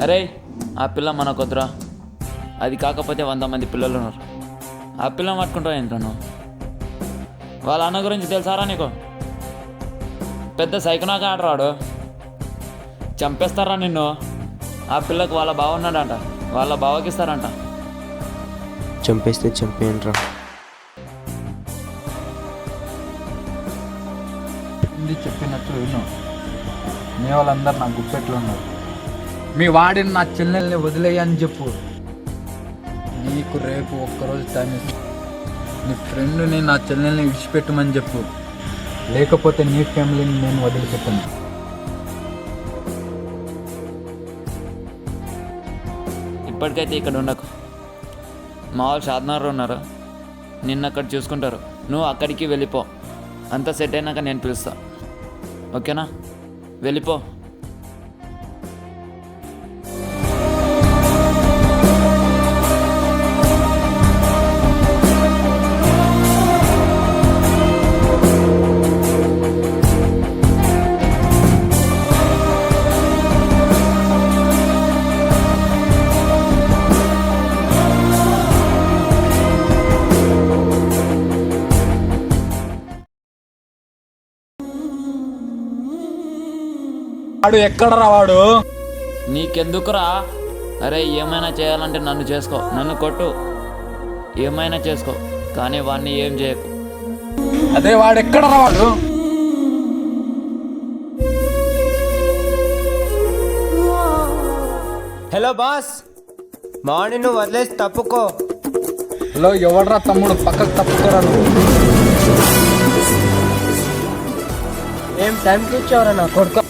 అరే ఆ పిల్ల మనకొద్దురా, అది కాకపోతే 100 మంది పిల్లలు ఉన్నారు. ఆ పిల్లని పట్టుకుంటావు ఏంట్రా నువ్వు? వాళ్ళ అన్న గురించి తెలుసారా నీకు? పెద్ద సైకనాక ఆడరాడు, చంపేస్తారా నిన్ను. ఆ పిల్లకు వాళ్ళ బావ ఉన్నాడంట, వాళ్ళ బావకి ఇస్తారంట. చంపేస్తే చంపేయండిరా. చెప్పినట్లు విను. మీ వాళ్ళందరూ నా గుప్పెట్లు ఉన్నారు. మీ వాడిని నా చెల్లెల్ని వదిలేయని చెప్పు. నీకు రేపు ఒక్కరోజు టైం ఇస్తాను. నీ ఫ్రెండ్ని నా చెల్లెల్ని విడిచిపెట్టమని చెప్పు, లేకపోతే నీ ఫ్యామిలీని నేను వదిలిపెట్టాను. ఇప్పటికైతే ఇక్కడ ఉండకు. మా వాళ్ళు షాద్నగర్లో ఉన్నారు, నిన్ను అక్కడ చూసుకుంటారు. నువ్వు అక్కడికి వెళ్ళిపో. అంతా సెట్ అయినాక నేను పిలుస్తా, ఓకేనా? వెళ్ళిపో. వాడు ఎక్కడ రావాడు? నీకెందుకురా? అరే ఏమైనా చేయాలంటే నన్ను చేసుకో, నన్ను కొట్టు, ఏమైనా చేసుకో, కానీ వాడిని ఏం చేయకు. అదే వాడు ఎక్కడ రావాడు? హలో బాస్, మార్నింగ్ నువ్వు వదిలేసి తప్పుకో. హలో, ఎవడరా తమ్ముడు? పక్కకు తప్పుకోరా నువ్వు. ఏం టైంకి వచ్చావరా నా కొడుకు?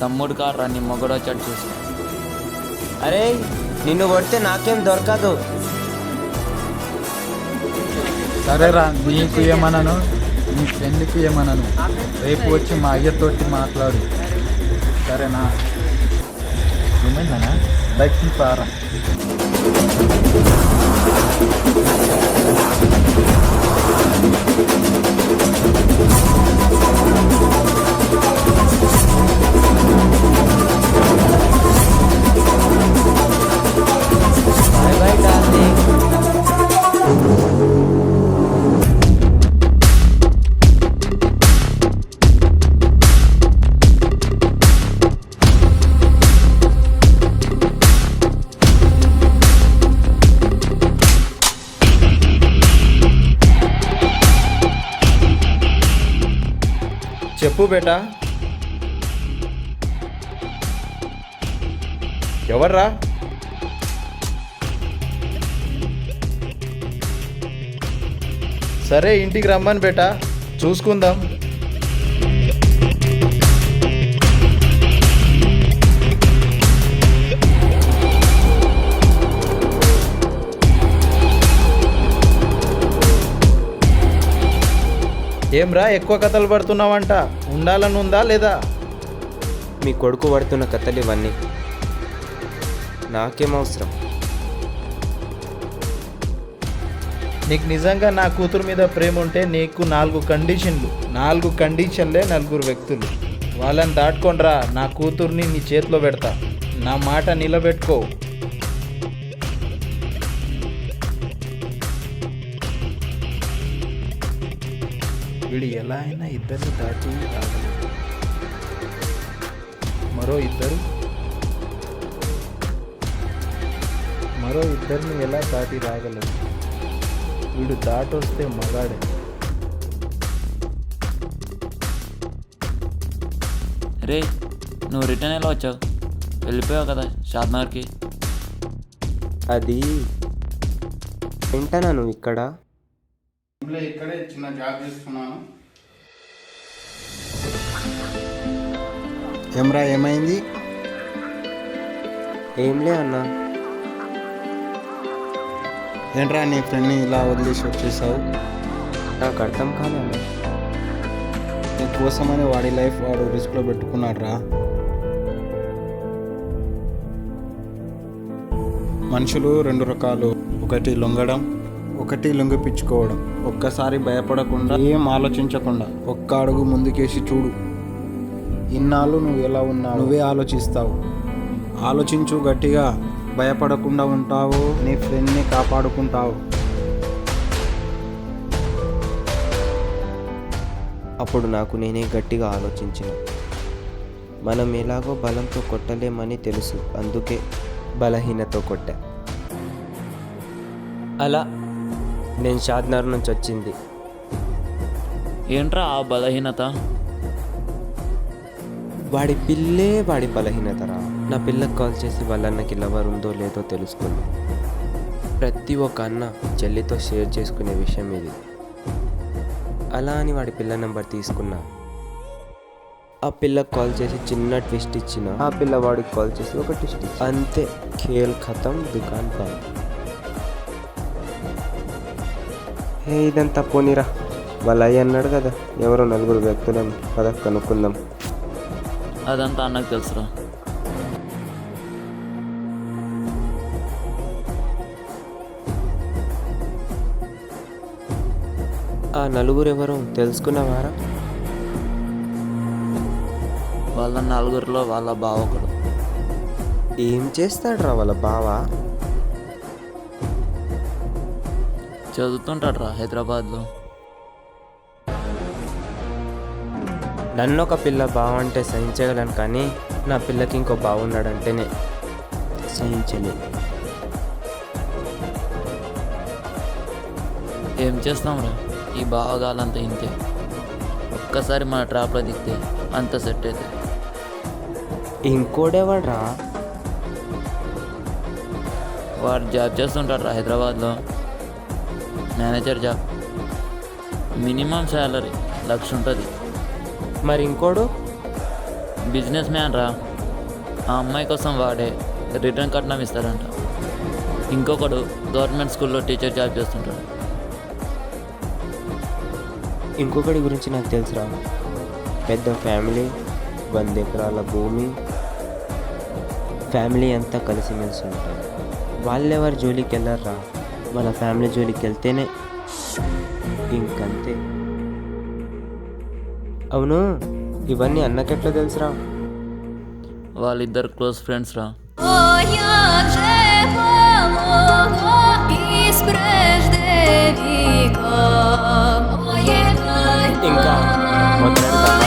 తమ్ముడు కాడరా, నీ మొగడు వచ్చాడు చూసుకో. అరే నిన్ను కొడితే నాకేం దొరకదు. సరేరా, నీకు ఏమన్నాను, నీ ఫ్రెండ్కి ఏమన్నాను, రేపు వచ్చి మా అయ్యతోటి మాట్లాడు, సరేనా? ఏమైందనా? బైక్ పారా. Bye bye darling. చెప్పు బేటా. ఎవర్రా? సరే ఇంటికి రమ్మని బేటా, చూసుకుందాం. ఏమ్రా ఎక్కువ కథలు పడుతున్నావంట, ఉండాలని ఉందా లేదా? మీ కొడుకు పడుతున్న కథలు ఇవన్నీ నాకేం అవసరం? నీకు నిజంగా నా కూతురు మీద ప్రేమ ఉంటే నీకు 4 కండిషన్లే 4 వ్యక్తులు. వాళ్ళని దాటుకొనిరా, నా కూతుర్ని నీ చేతిలో పెడతా. నా మాట నిలబెట్టుకో. వీడు ఎలా అయినా ఇద్దరిని దాటి రాగలడు. మరో ఇద్దరిని ఎలా దాటి రాగలడు? వీడు దాటొస్తే మగాడే. రే నువ్వు రిటర్న్ ఎలా వచ్చావు? వెళ్ళిపోయావు కదా షాద్నగర్కి. అది వింటానా నువ్వు ఇక్కడ? ఇక్కడే చిన్న జాబ్ చేస్తున్నాను. ఏమ్రా, ఏమైంది? ఏంలే అన్నా. ఏంట్రా నీ ఫ్రెండ్ని ఇలా వదిలేసి వచ్చేసావు? నాకు అర్థం కాదన్నా. నీ కోసమని వాడి లైఫ్ వాడు రిస్క్లో పెట్టుకున్నాడు రా. మనుషులు 2 రకాలు, ఒకటి లొంగడం, ఒకటి లొంగిపించుకోవడం. ఒక్కసారి భయపడకుండా, ఏం ఆలోచించకుండా ఒక్క అడుగు ముందుకేసి చూడు. ఇన్నాళ్ళు నువ్వు ఎలా ఉన్నావు నువ్వే ఆలోచిస్తావు. ఆలోచించు గట్టిగా. భయపడకుండా ఉంటావు, నీ ఫ్రెండ్ని కాపాడుకుంటావు. అప్పుడు నాకు నేనే గట్టిగా ఆలోచించిన, మనం ఎలాగో బలంతో కొట్టలేమని తెలుసు, అందుకే బలహీనతో కొట్టా. అలా నేను షాద్నగర్ నుంచి వచ్చింది. ఏంట్రా ఆ బలహీనత? వాడి పిల్లే వాడి బలహీనతరా. నా పిల్లకు కాల్ చేసి వాళ్ళ అన్నకి లవర్ ఉందో లేదో తెలుసుకున్నా. ప్రతి ఒక్క అన్న చెల్లితో షేర్ చేసుకునే విషయం ఇది. అలా అని వాడి పిల్ల నెంబర్ తీసుకున్నా. ఆ పిల్లకు కాల్ చేసి చిన్న ట్విస్ట్ ఇచ్చిన, ఆ పిల్ల వాడికి కాల్ చేసి ఒక ట్విస్ట్ ఇచ్చి, అంతే, ఖేల్ ఖతం, దుకాన్ బంద్. ఇదంతా పోనీరా, వాళ్ళ అయ్య అన్నాడు కదా, ఎవరో 4 వ్యక్తులను పద కనుక్కుందాం. అదంతా అన్నకు తెలుసురా. ఆ 4 ఎవరో తెలుసుకున్నావారా? వాళ్ళ 4 వాళ్ళ బావ ఒకడు. ఏం చేస్తాడ్రా వాళ్ళ బావా? చదువుతుంటాడ్రా హైదరాబాద్లో. నన్ను ఒక పిల్ల బావంటే సహించగలను, కానీ నా పిల్లకి ఇంకో బావున్నాడంటేనే సహించలేదు. ఏం చేస్తాంరా, ఈ బావగాలంతా ఇంతే. ఒక్కసారి మన ట్రాప్లో దిగితే అంత సెట్ అయితే. ఇంకోడేవాడ్రా? వాడు జాబ్ చేస్తుంటాడ్రా హైదరాబాద్లో, మేనేజర్ జాబ్. మినిమం శాలరీ 1,00,000 ఉంటుంది. మరి ఇంకోడు? బిజినెస్ మ్యాన్ రా. ఆ అమ్మాయి కోసం వాడే రిటర్న్ కట్నం ఇస్తారంట. ఇంకొకడు గవర్నమెంట్ స్కూల్లో టీచర్ జాబ్ చేస్తుంటాడు. ఇంకొకటి గురించి నాకు తెలుసురా. పెద్ద ఫ్యామిలీ, 100 ఎకరాల భూమి, ఫ్యామిలీ అంతా కలిసిమెలిసి ఉంటారు. వాళ్ళెవరు జోలికి వెళ్ళారా, వాళ్ళ ఫ్యామిలీ జోలికి వెళ్తేనే ఇంకంతే. అవును, ఇవన్నీ అన్నకెట్లా తెలుసురా? వాళ్ళిద్దరు క్లోజ్ ఫ్రెండ్స్ రా. O jakże pomogło i sprzeż ఇంకా మొదలెడతామా?